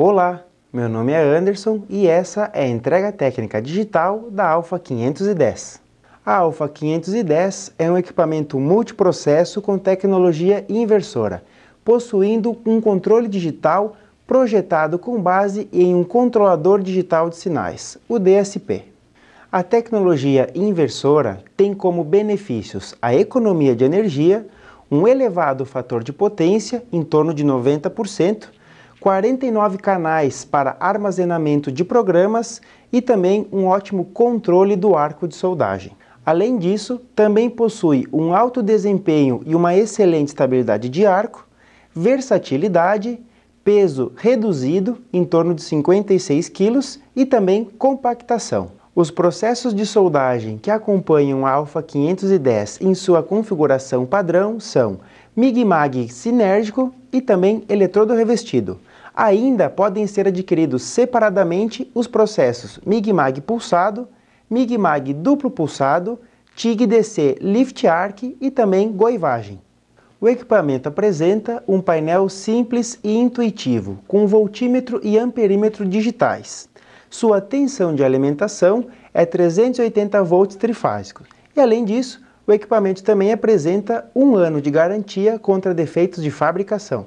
Olá, meu nome é Anderson e essa é a entrega técnica digital da Alpha 510. A Alpha 510 é um equipamento multiprocesso com tecnologia inversora, possuindo um controle digital projetado com base em um controlador digital de sinais, o DSP. A tecnologia inversora tem como benefícios a economia de energia, um elevado fator de potência, em torno de 90%, 49 canais para armazenamento de programas e também um ótimo controle do arco de soldagem. Além disso, também possui um alto desempenho e uma excelente estabilidade de arco, versatilidade, peso reduzido, em torno de 56 kg, e também compactação. Os processos de soldagem que acompanham a Alpha 510 em sua configuração padrão são MIG-MAG sinérgico e também eletrodo revestido. Ainda podem ser adquiridos separadamente os processos MIG-MAG pulsado, MIG-MAG duplo pulsado, TIG-DC Lift Arc e também goivagem. O equipamento apresenta um painel simples e intuitivo, com voltímetro e amperímetro digitais. Sua tensão de alimentação é 380 volts trifásico. E além disso, o equipamento também apresenta 1 ano de garantia contra defeitos de fabricação.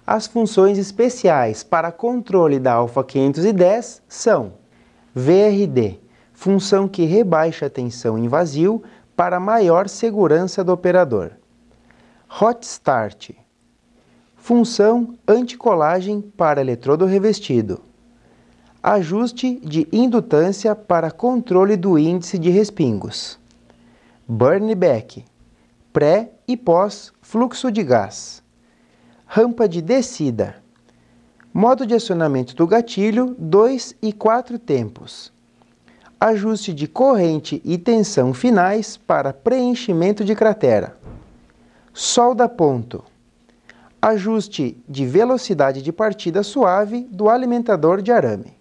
As funções especiais para controle da Alpha 510 são VRD, função que rebaixa a tensão em vazio para maior segurança do operador. Hot Start, função anticolagem para eletrodo revestido. Ajuste de indutância para controle do índice de respingos. Burn Back, pré e pós fluxo de gás. Rampa de descida. Modo de acionamento do gatilho 2 e 4 tempos. Ajuste de corrente e tensão finais para preenchimento de cratera. Solda ponto. Ajuste de velocidade de partida suave do alimentador de arame.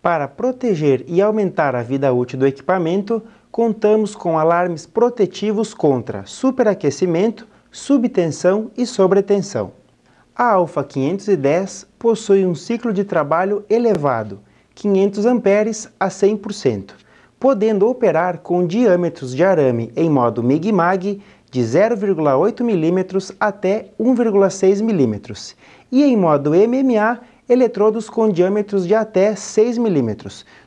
Para proteger e aumentar a vida útil do equipamento, contamos com alarmes protetivos contra superaquecimento, subtensão e sobretensão. A Alpha 510 possui um ciclo de trabalho elevado, 500 amperes a 100%, podendo operar com diâmetros de arame em modo MIG-MAG de 0,8 mm até 1,6 mm e em modo MMA, eletrodos com diâmetros de até 6 mm,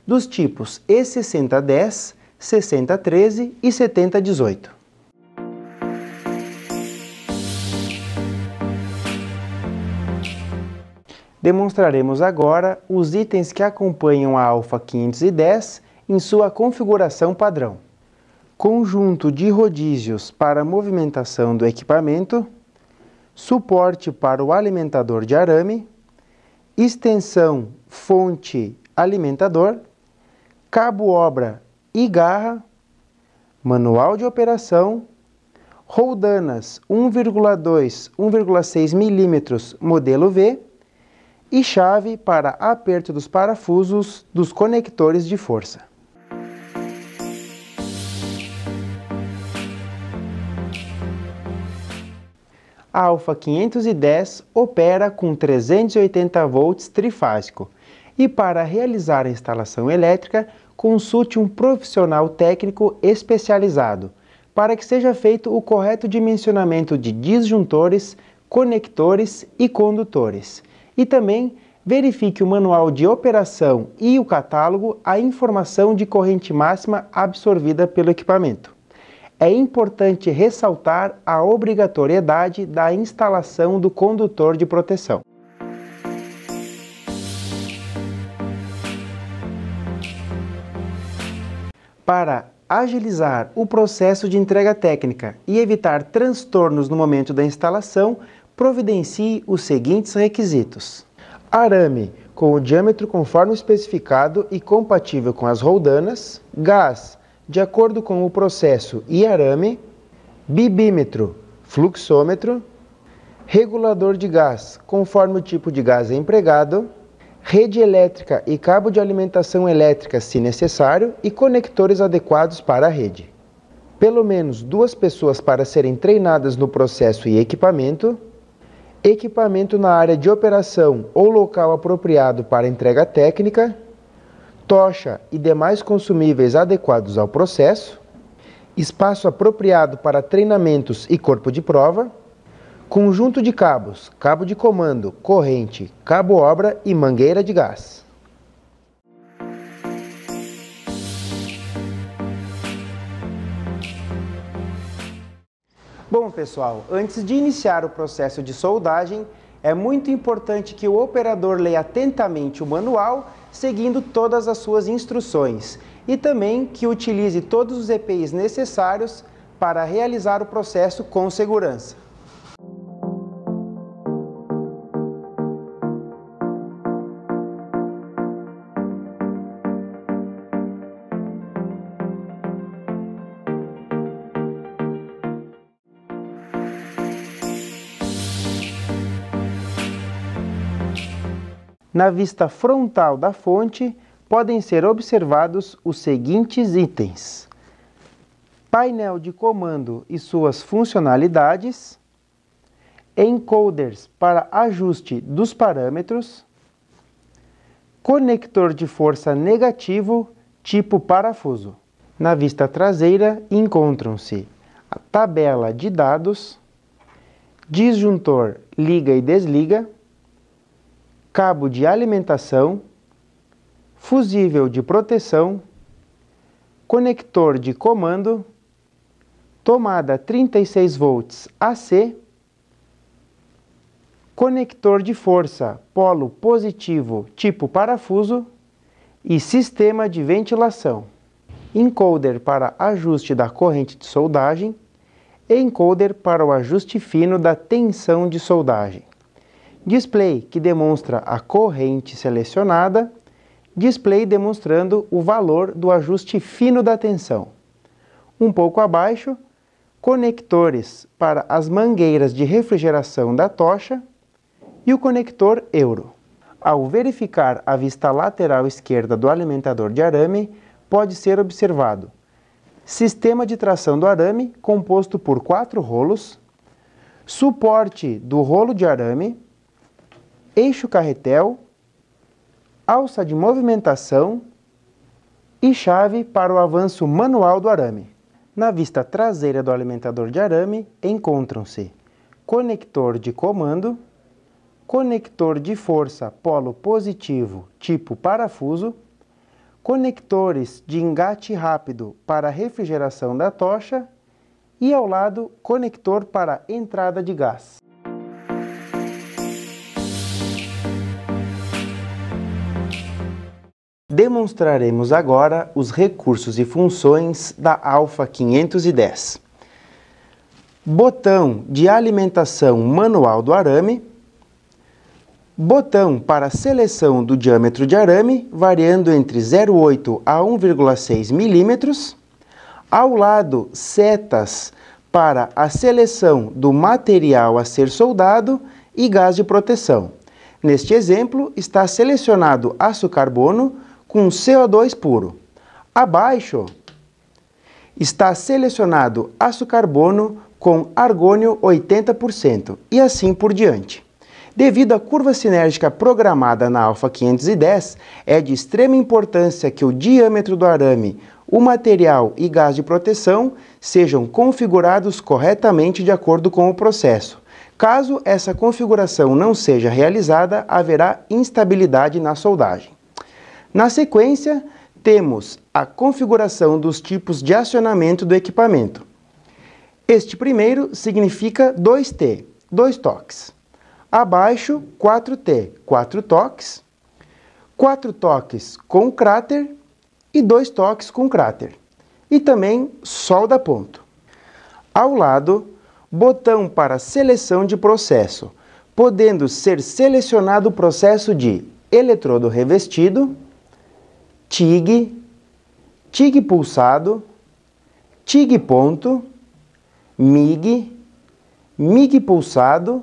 dos tipos E6010, 6013 e 7018. Demonstraremos agora os itens que acompanham a Alpha 510 em sua configuração padrão. Conjunto de rodízios para movimentação do equipamento, suporte para o alimentador de arame, extensão fonte alimentador, cabo obra e garra, manual de operação, roldanas 1,2, 1,6 mm modelo V, e chave para aperto dos parafusos dos conectores de força. A Alpha 510 opera com 380 volts trifásico e para realizar a instalação elétrica, consulte um profissional técnico especializado para que seja feito o correto dimensionamento de disjuntores, conectores e condutores. E também verifique o manual de operação e o catálogo a informação de corrente máxima absorvida pelo equipamento. É importante ressaltar a obrigatoriedade da instalação do condutor de proteção. Para agilizar o processo de entrega técnica e evitar transtornos no momento da instalação, providencie os seguintes requisitos: arame com o diâmetro conforme especificado e compatível com as roldanas, gás de acordo com o processo e arame, bibímetro, fluxômetro, regulador de gás conforme o tipo de gás empregado, rede elétrica e cabo de alimentação elétrica se necessário e conectores adequados para a rede. Pelo menos 2 pessoas para serem treinadas no processo e equipamento, equipamento na área de operação ou local apropriado para entrega técnica, tocha e demais consumíveis adequados ao processo, espaço apropriado para treinamentos e corpo de prova, conjunto de cabos, cabo de comando, corrente, cabo-obra e mangueira de gás. Bom, pessoal, antes de iniciar o processo de soldagem, é muito importante que o operador leia atentamente o manual, seguindo todas as suas instruções, e também que utilize todos os EPIs necessários para realizar o processo com segurança. Na vista frontal da fonte, podem ser observados os seguintes itens: painel de comando e suas funcionalidades, encoders para ajuste dos parâmetros, conector de força negativo tipo parafuso. Na vista traseira encontram-se a tabela de dados, disjuntor liga e desliga, cabo de alimentação, fusível de proteção, conector de comando, tomada 36 volts AC, conector de força polo positivo tipo parafuso e sistema de ventilação, encoder para ajuste da corrente de soldagem e encoder para o ajuste fino da tensão de soldagem. Display que demonstra a corrente selecionada, display demonstrando o valor do ajuste fino da tensão. Um pouco abaixo, conectores para as mangueiras de refrigeração da tocha e o conector Euro. Ao verificar a vista lateral esquerda do alimentador de arame, pode ser observado sistema de tração do arame composto por 4 rolos, suporte do rolo de arame, eixo carretel, alça de movimentação e chave para o avanço manual do arame. Na vista traseira do alimentador de arame encontram-se conector de comando, conector de força polo positivo tipo parafuso, conectores de engate rápido para refrigeração da tocha e ao lado conector para entrada de gás. Demonstraremos agora os recursos e funções da Alfa 510. Botão de alimentação manual do arame, botão para seleção do diâmetro de arame, variando entre 0,8 a 1,6 milímetros, ao lado setas para a seleção do material a ser soldado e gás de proteção. Neste exemplo, está selecionado aço carbono com CO2 puro. Abaixo está selecionado aço carbono com argônio 80% e assim por diante. Devido à curva sinérgica programada na Alfa 510, é de extrema importância que o diâmetro do arame, o material e gás de proteção sejam configurados corretamente de acordo com o processo. Caso essa configuração não seja realizada, haverá instabilidade na soldagem. Na sequência, temos a configuração dos tipos de acionamento do equipamento. Este primeiro significa 2T, 2 toques. Abaixo, 4T, 4 toques. 4 toques com cráter e 2 toques com cráter. E também solda ponto. Ao lado, botão para seleção de processo, podendo ser selecionado o processo de eletrodo revestido, TIG, TIG pulsado, TIG ponto, MIG, MIG pulsado,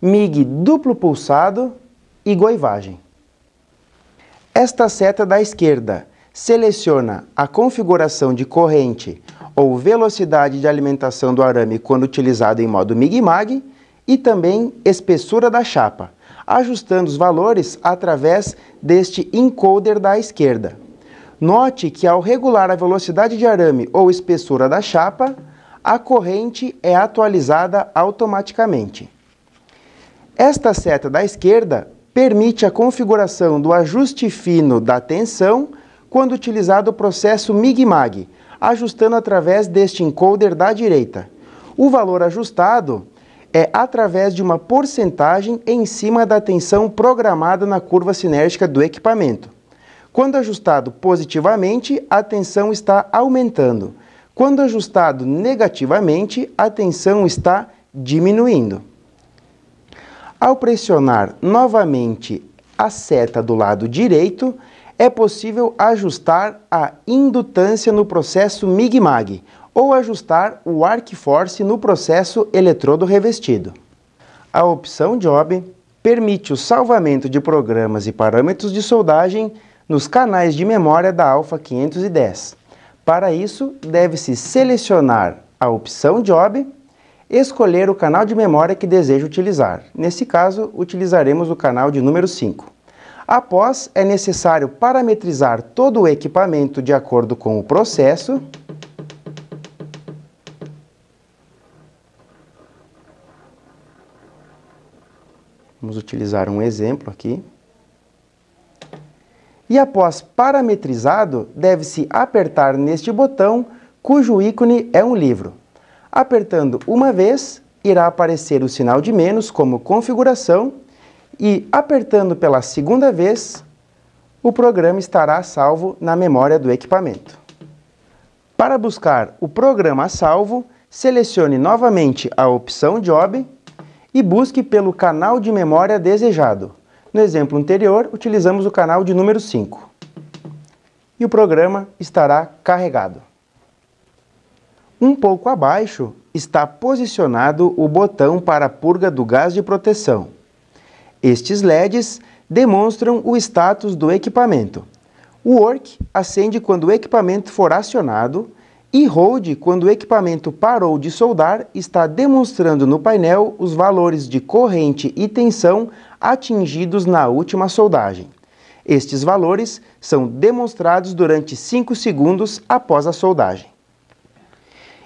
MIG duplo pulsado e goivagem. Esta seta da esquerda seleciona a configuração de corrente ou velocidade de alimentação do arame quando utilizado em modo MIG-MAG e também espessura da chapa, ajustando os valores através deste encoder da esquerda. Note que ao regular a velocidade de arame ou espessura da chapa, a corrente é atualizada automaticamente. Esta seta da esquerda permite a configuração do ajuste fino da tensão quando utilizado o processo MIG-MAG, ajustando através deste encoder da direita. O valor ajustado é através de uma porcentagem em cima da tensão programada na curva cinética do equipamento. Quando ajustado positivamente, a tensão está aumentando. Quando ajustado negativamente, a tensão está diminuindo. Ao pressionar novamente a seta do lado direito, é possível ajustar a indutância no processo MIG-MAG ou ajustar o arc force no processo eletrodo revestido. A opção Job permite o salvamento de programas e parâmetros de soldagem nos canais de memória da Alpha 510. Para isso, deve-se selecionar a opção Job, escolher o canal de memória que deseja utilizar. Nesse caso, utilizaremos o canal de número 5. Após, é necessário parametrizar todo o equipamento de acordo com o processo. Vamos utilizar um exemplo aqui. E após parametrizado, deve-se apertar neste botão, cujo ícone é um livro. Apertando uma vez, irá aparecer o sinal de menos como configuração e, apertando pela segunda vez, o programa estará salvo na memória do equipamento. Para buscar o programa salvo, selecione novamente a opção Job e busque pelo canal de memória desejado. No exemplo anterior, utilizamos o canal de número 5. E o programa estará carregado. Um pouco abaixo está posicionado o botão para a purga do gás de proteção. Estes LEDs demonstram o status do equipamento. O Work acende quando o equipamento for acionado e Hold quando o equipamento parou de soldar, está demonstrando no painel os valores de corrente e tensão atingidos na última soldagem. Estes valores são demonstrados durante 5 segundos após a soldagem.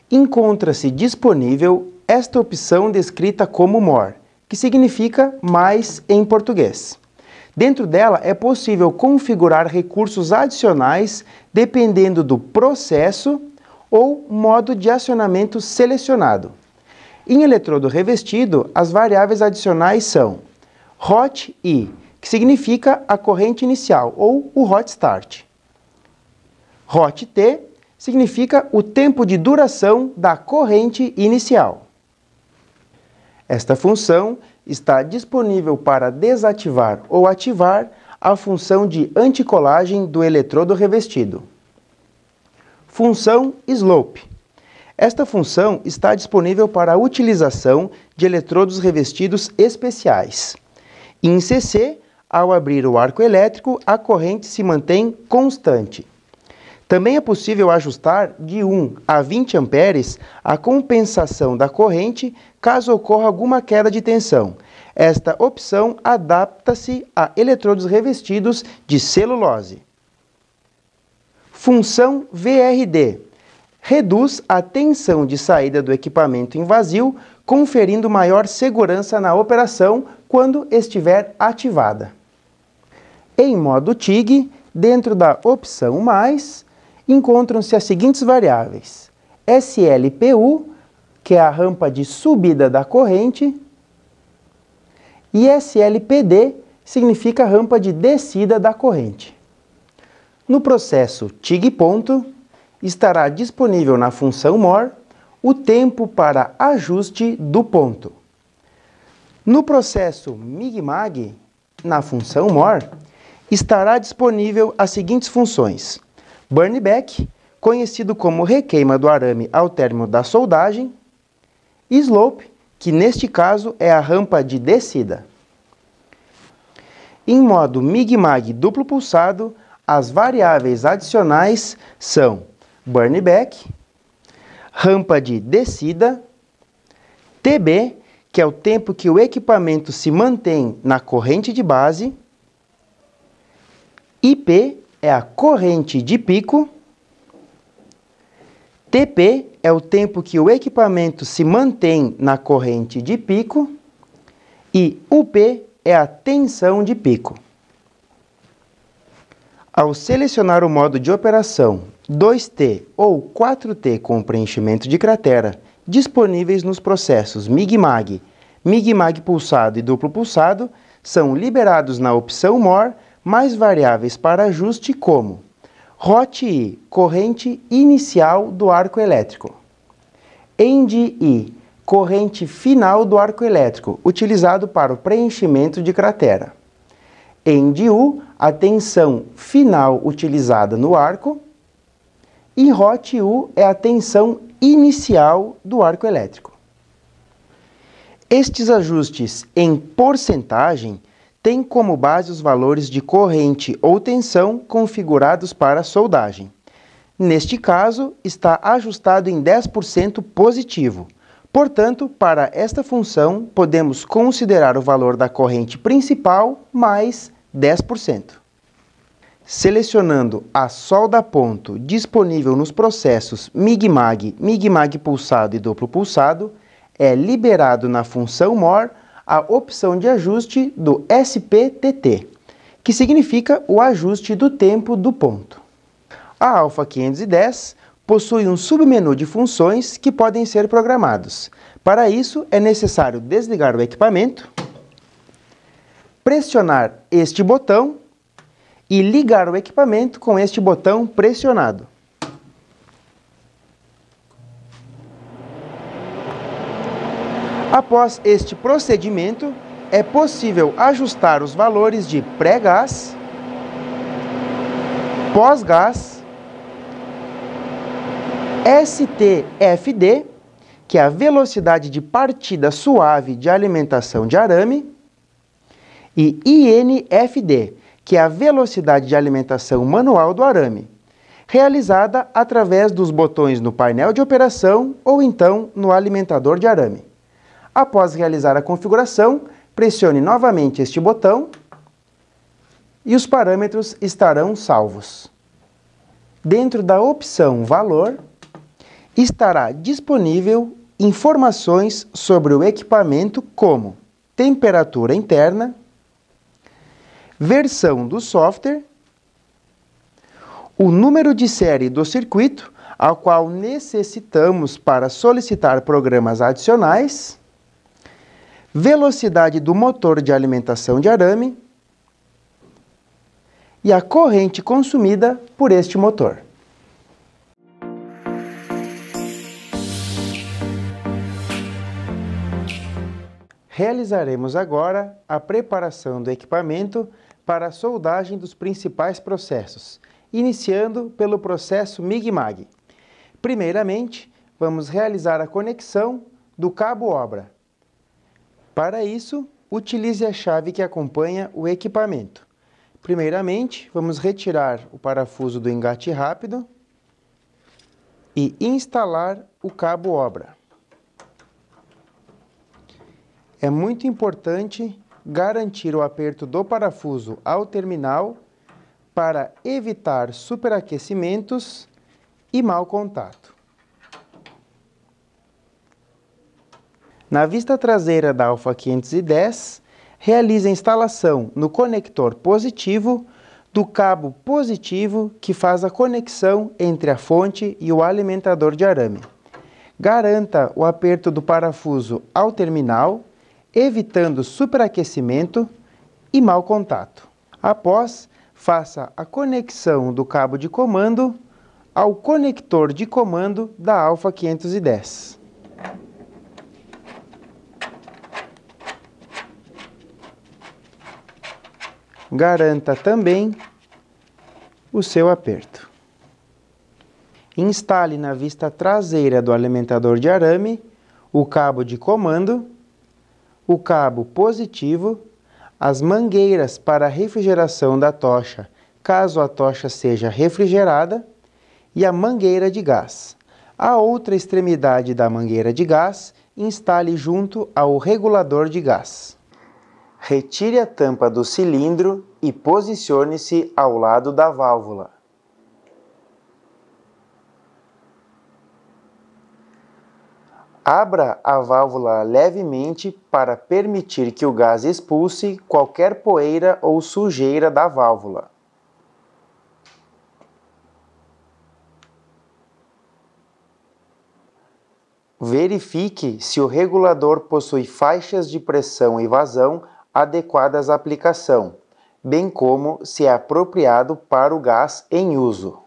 Encontra-se disponível esta opção descrita como More, que significa mais em português. Dentro dela é possível configurar recursos adicionais dependendo do processo ou modo de acionamento selecionado. Em eletrodo revestido, as variáveis adicionais são Hot E, que significa a corrente inicial, ou o Hot Start. Hot T significa o tempo de duração da corrente inicial. Esta função está disponível para desativar ou ativar a função de anticolagem do eletrodo revestido. Função Slope. Esta função está disponível para a utilização de eletrodos revestidos especiais. Em CC, ao abrir o arco elétrico, a corrente se mantém constante. Também é possível ajustar de 1 a 20 amperes a compensação da corrente caso ocorra alguma queda de tensão. Esta opção adapta-se a eletrodos revestidos de celulose. Função VRD. Reduz a tensão de saída do equipamento em vazio, conferindo maior segurança na operação quando estiver ativada. Em modo TIG, dentro da opção Mais, encontram-se as seguintes variáveis: SLPU, que é a rampa de subida da corrente, e SLPD significa a rampa de descida da corrente. No processo TIG ponto, estará disponível na função More o tempo para ajuste do ponto. No processo MIG-MAG, na função More, estará disponível as seguintes funções: Burn Back, conhecido como requeima do arame ao término da soldagem, e Slope, que neste caso é a rampa de descida. Em modo MIG-MAG duplo pulsado, as variáveis adicionais são Burn Back, rampa de descida, TB, que é o tempo que o equipamento se mantém na corrente de base. IP é a corrente de pico. TP é o tempo que o equipamento se mantém na corrente de pico. E UP é a tensão de pico. Ao selecionar o modo de operação 2T ou 4T com preenchimento de cratera, disponíveis nos processos MIG-MAG, MIG-MAG pulsado e duplo pulsado, são liberados na opção MOR mais variáveis para ajuste como ROT-I, corrente inicial do arco elétrico, END-I, corrente final do arco elétrico, utilizado para o preenchimento de cratera, END-U, a tensão final utilizada no arco, e ROT-U é a tensão inicial do arco elétrico. Estes ajustes em porcentagem têm como base os valores de corrente ou tensão configurados para soldagem. Neste caso, está ajustado em 10% positivo. Portanto, para esta função, podemos considerar o valor da corrente principal mais 10%. Selecionando a solda ponto disponível nos processos MIG-MAG, MIG-MAG pulsado e duplo pulsado, é liberado na função MOR a opção de ajuste do SPTT, que significa o ajuste do tempo do ponto. A Alpha 510 possui um submenu de funções que podem ser programados. Para isso, é necessário desligar o equipamento, pressionar este botão e ligar o equipamento com este botão pressionado. Após este procedimento, é possível ajustar os valores de pré-gás, pós-gás, STFD, que é a velocidade de partida suave de alimentação de arame, e INFD, que é a velocidade de alimentação manual do arame, realizada através dos botões no painel de operação ou então no alimentador de arame. Após realizar a configuração, pressione novamente este botão e os parâmetros estarão salvos. Dentro da opção Valor, estará disponível informações sobre o equipamento como temperatura interna, versão do software, o número de série do circuito, ao qual necessitamos para solicitar programas adicionais, velocidade do motor de alimentação de arame e a corrente consumida por este motor. Realizaremos agora a preparação do equipamento para a soldagem dos principais processos, iniciando pelo processo MIG-MAG. Primeiramente, vamos realizar a conexão do cabo obra. Para isso, utilize a chave que acompanha o equipamento. Primeiramente, vamos retirar o parafuso do engate rápido e instalar o cabo obra. É muito importante garantir o aperto do parafuso ao terminal para evitar superaquecimentos e mau contato. Na vista traseira da Alpha 510, realize a instalação no conector positivo do cabo positivo que faz a conexão entre a fonte e o alimentador de arame. Garanta o aperto do parafuso ao terminal, evitando superaquecimento e mau contato. Após, faça a conexão do cabo de comando ao conector de comando da Alpha 510. Garanta também o seu aperto. Instale na vista traseira do alimentador de arame o cabo de comando, o cabo positivo, as mangueiras para refrigeração da tocha, caso a tocha seja refrigerada, e a mangueira de gás. A outra extremidade da mangueira de gás instale junto ao regulador de gás. Retire a tampa do cilindro e posicione-se ao lado da válvula. Abra a válvula levemente para permitir que o gás expulse qualquer poeira ou sujeira da válvula. Verifique se o regulador possui faixas de pressão e vazão adequadas à aplicação, bem como se é apropriado para o gás em uso.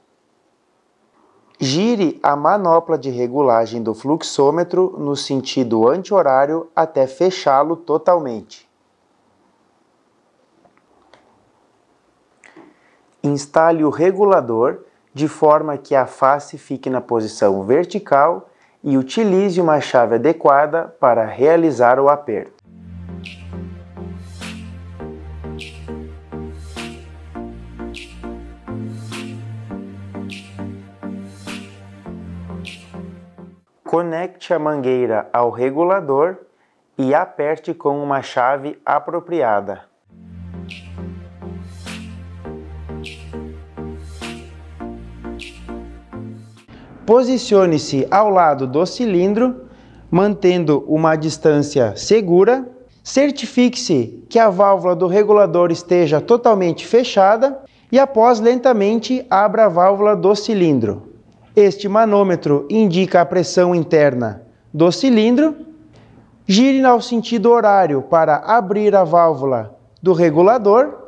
Gire a manopla de regulagem do fluxômetro no sentido anti-horário até fechá-lo totalmente. Instale o regulador de forma que a face fique na posição vertical e utilize uma chave adequada para realizar o aperto. Conecte a mangueira ao regulador e aperte com uma chave apropriada. Posicione-se ao lado do cilindro, mantendo uma distância segura. Certifique-se que a válvula do regulador esteja totalmente fechada e, após, lentamente abra a válvula do cilindro. Este manômetro indica a pressão interna do cilindro. Gire ao sentido horário para abrir a válvula do regulador.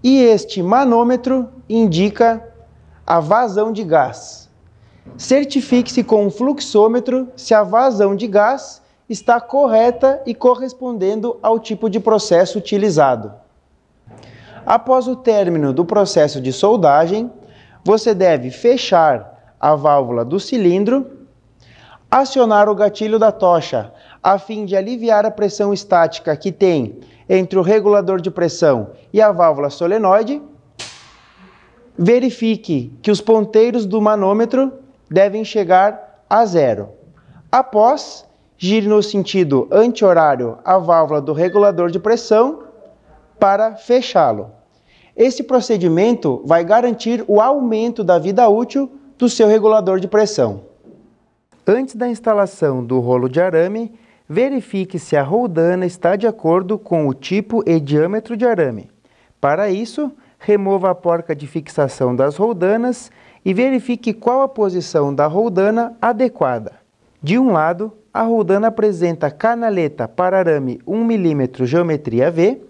E este manômetro indica a vazão de gás. Certifique-se com o fluxômetro se a vazão de gás está correta e correspondendo ao tipo de processo utilizado. Após o término do processo de soldagem, você deve fechar a válvula do cilindro, acionar o gatilho da tocha a fim de aliviar a pressão estática que tem entre o regulador de pressão e a válvula solenoide. Verifique que os ponteiros do manômetro devem chegar a zero. Após, gire no sentido anti-horário a válvula do regulador de pressão para fechá-lo. Esse procedimento vai garantir o aumento da vida útil do seu regulador de pressão. Antes da instalação do rolo de arame, verifique se a roldana está de acordo com o tipo e diâmetro de arame. Para isso, remova a porca de fixação das roldanas e verifique qual a posição da roldana adequada. De um lado, a roldana apresenta canaleta para arame 1 mm geometria V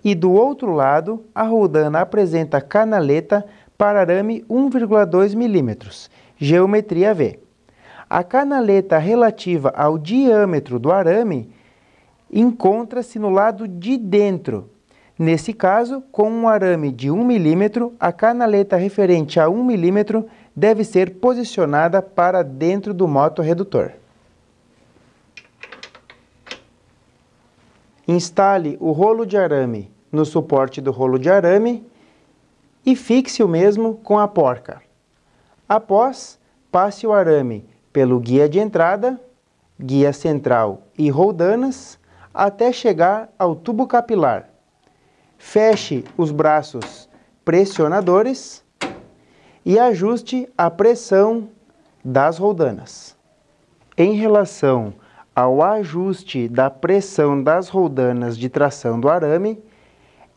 e do outro lado, a roldana apresenta canaleta para arame 1,2 mm geometria V. A canaleta relativa ao diâmetro do arame encontra-se no lado de dentro. Nesse caso, com um arame de 1 mm, a canaleta referente a 1 mm deve ser posicionada para dentro do motorredutor. Instale o rolo de arame no suporte do rolo de arame e fixe o mesmo com a porca. Após, passe o arame pelo guia de entrada, guia central e roldanas até chegar ao tubo capilar. Feche os braços pressionadores e ajuste a pressão das roldanas. Em relação ao ajuste da pressão das roldanas de tração do arame,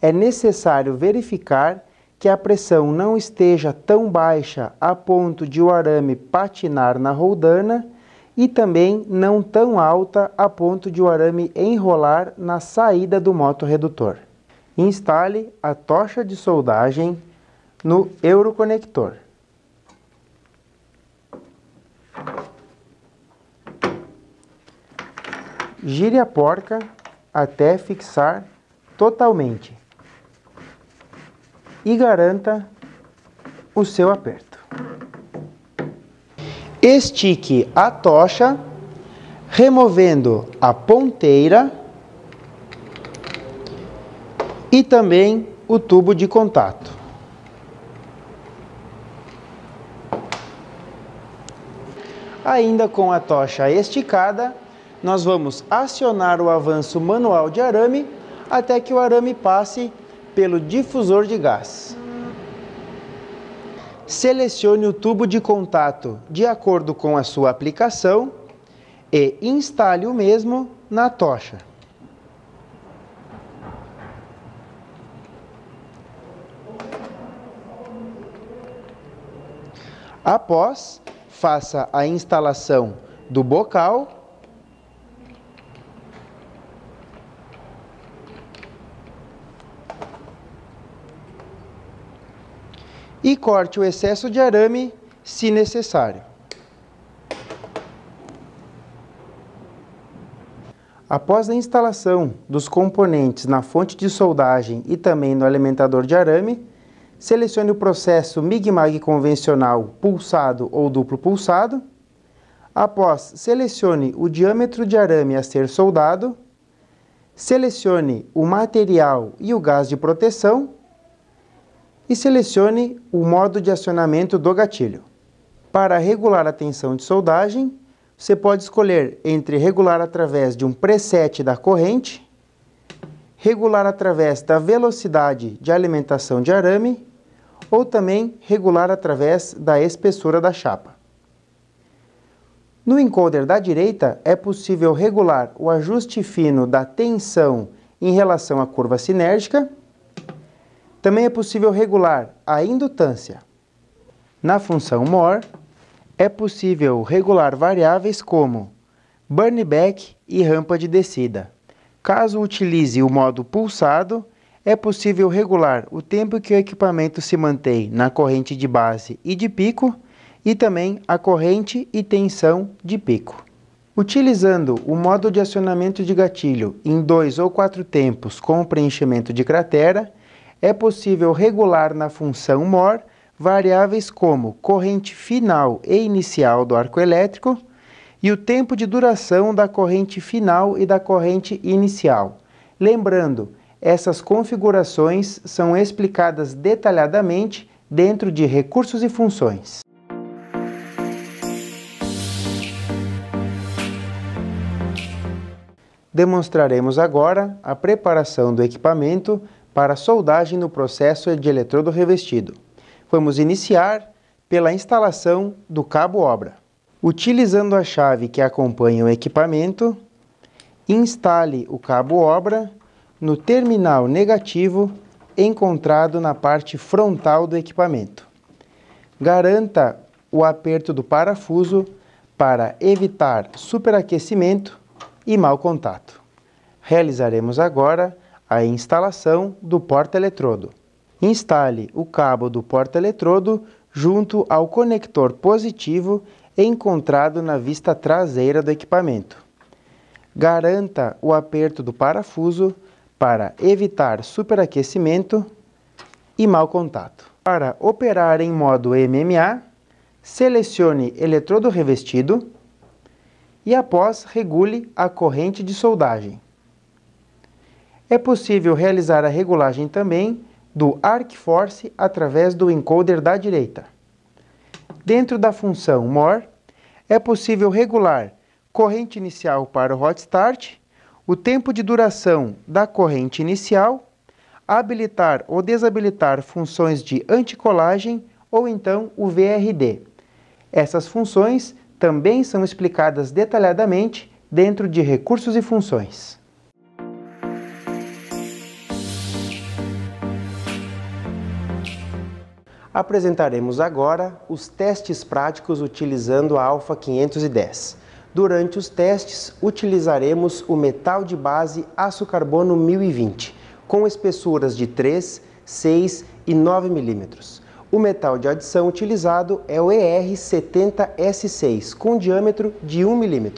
é necessário verificar que a pressão não esteja tão baixa a ponto de o arame patinar na roldana e também não tão alta a ponto de o arame enrolar na saída do motorredutor. Instale a tocha de soldagem no euroconector. Gire a porca até fixar totalmente e garanta o seu aperto. Estique a tocha, removendo a ponteira e também o tubo de contato. Ainda com a tocha esticada, nós vamos acionar o avanço manual de arame até que o arame passe pelo difusor de gás. Selecione o tubo de contato de acordo com a sua aplicação e instale o mesmo na tocha. Após, faça a instalação do bocal e corte o excesso de arame, se necessário. Após a instalação dos componentes na fonte de soldagem e também no alimentador de arame, selecione o processo MIG-MAG convencional pulsado ou duplo pulsado. Após, selecione o diâmetro de arame a ser soldado. Selecione o material e o gás de proteção. E selecione o modo de acionamento do gatilho. Para regular a tensão de soldagem, você pode escolher entre regular através de um preset da corrente, regular através da velocidade de alimentação de arame ou também regular através da espessura da chapa. No encoder da direita, é possível regular o ajuste fino da tensão em relação à curva sinérgica. Também é possível regular a indutância. Na função More, é possível regular variáveis como burn back e rampa de descida. Caso utilize o modo pulsado, é possível regular o tempo que o equipamento se mantém na corrente de base e de pico e também a corrente e tensão de pico. Utilizando o modo de acionamento de gatilho em 2 ou 4 tempos com preenchimento de cratera, é possível regular na função More variáveis como corrente final e inicial do arco elétrico e o tempo de duração da corrente final e da corrente inicial. Lembrando, essas configurações são explicadas detalhadamente dentro de Recursos e Funções. Demonstraremos agora a preparação do equipamento para soldagem no processo de eletrodo revestido. Vamos iniciar pela instalação do cabo-obra. Utilizando a chave que acompanha o equipamento, instale o cabo-obra no terminal negativo encontrado na parte frontal do equipamento. Garanta o aperto do parafuso para evitar superaquecimento e mau contato. Realizaremos agora a instalação do porta-eletrodo. Instale o cabo do porta-eletrodo junto ao conector positivo encontrado na vista traseira do equipamento. Garanta o aperto do parafuso para evitar superaquecimento e mau contato. Para operar em modo MMA, selecione eletrodo revestido e após regule a corrente de soldagem. É possível realizar a regulagem também do Arc Force através do encoder da direita. Dentro da função More, é possível regular corrente inicial para o Hot Start, o tempo de duração da corrente inicial, habilitar ou desabilitar funções de anticolagem ou então o VRD. Essas funções também são explicadas detalhadamente dentro de Recursos e Funções. Apresentaremos agora os testes práticos utilizando a Alfa 510. Durante os testes, utilizaremos o metal de base aço carbono 1020, com espessuras de 3, 6 e 9 mm. O metal de adição utilizado é o ER70S6, com diâmetro de 1 mm.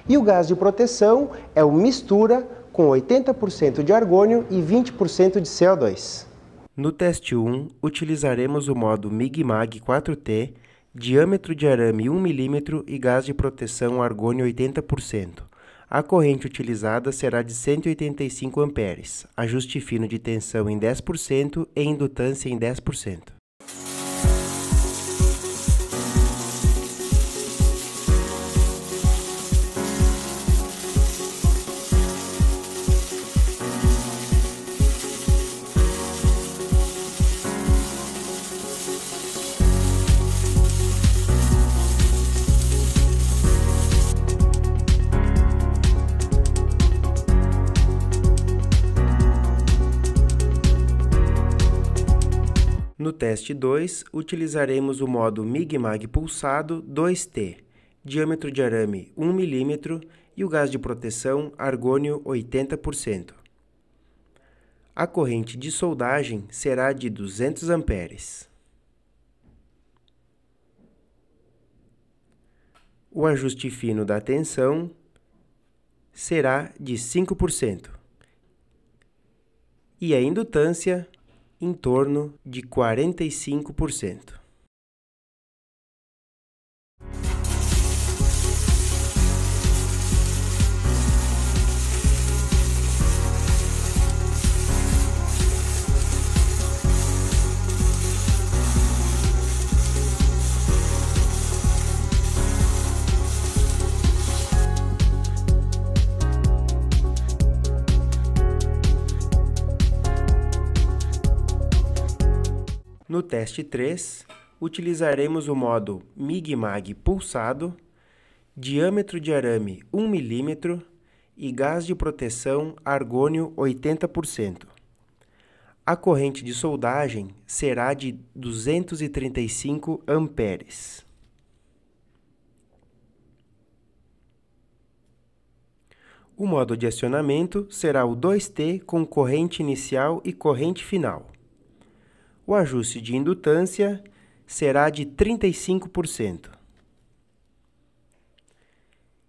E o gás de proteção é o mistura, com 80% de argônio e 20% de CO2. No teste 1, utilizaremos o modo MIG-MAG 4T, diâmetro de arame 1 mm e gás de proteção argônio 80%. A corrente utilizada será de 185 A, ajuste fino de tensão em 10% e indutância em 10%. No teste 2, utilizaremos o modo MIG-MAG pulsado 2T, diâmetro de arame 1 mm e o gás de proteção argônio 80%. A corrente de soldagem será de 200 amperes. O ajuste fino da tensão será de 5% e a indutância em torno de 45%. No teste 3, utilizaremos o modo MIG-MAG pulsado, diâmetro de arame 1 mm e gás de proteção argônio 80%. A corrente de soldagem será de 235 amperes. O modo de acionamento será o 2T com corrente inicial e corrente final. O ajuste de indutância será de 35%.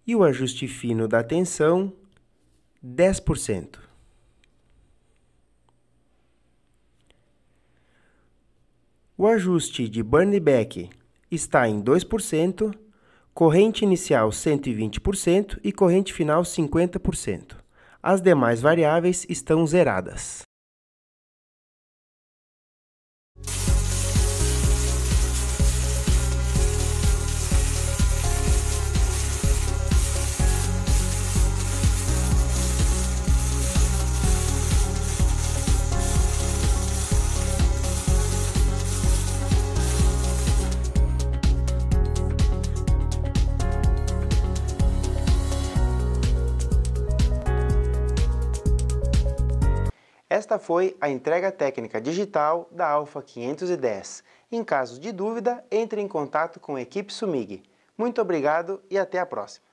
E o ajuste fino da tensão, 10%. O ajuste de burn back está em 2%, corrente inicial 120% e corrente final 50%. As demais variáveis estão zeradas. Esta foi a entrega técnica digital da Alfa 510. Em caso de dúvida, entre em contato com a equipe Sumig. Muito obrigado e até a próxima!